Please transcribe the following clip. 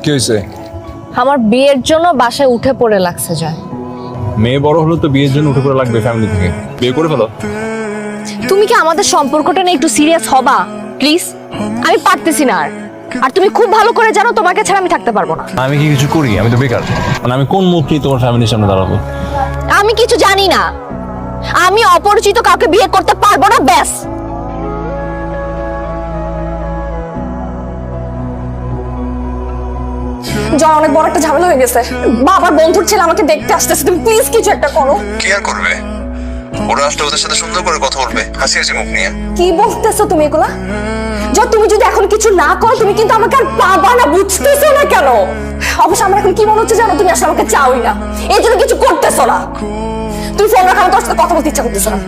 কি হয়েছে? আমার বিয়ের জন্য বাসায় উঠে পড়ে লাগছে জয়। মেয়ে বড় হলো তো বিয়ের জন্য উঠে পড়ে লাগবে ফ্যামিলি থেকে। বিয়ে করে ফেলো। তুমি কি আমাদের সম্পর্কটা নিয়ে একটু সিরিয়াস হবা প্লিজ? আমি পারতেছি না আর তুমি খুব ভালো করে জানো তোমাকে ছাড়া আমি থাকতে পারবো না। আমি কি কিছু করি? আমি তো বেকার। মানে আমি কোন মুখ নিয়ে তোমার ফ্যামিলির সামনে দাঁড়াবো? আমি কিছু জানি না, আমি অপরিচিত কাউকে বিয়ে করতে পারবো না, ব্যাস। জয়, অনেক বড় একটা ঝামেলা হয়ে গেছে। বাবার বন্ধুর ছেলে আমাকে দেখতে আসতেছে, তুমি প্লিজ কিছু একটা করো। কি আর করবে? ওরা আসলে ওদের সাথে সুন্দর করে কথা বলবে, হাসি হাসি মুখ নিয়ে। কি বলতেছো তুমি এগুলা? জয়, তুমি যদি এখন কিছু না করো তুমি কিন্তু আমাকে আর পাবা না, বুঝতেছো না কেন? অবশ্য আমার এখন কি মনে হচ্ছে জানো, তুমি আসলে আমাকে চাওই না, এই জন্য কিছু করতেছো না। তুমি ফোন রাখো, আমার তোর সাথে কথা বলতে ইচ্ছা করতেছো না।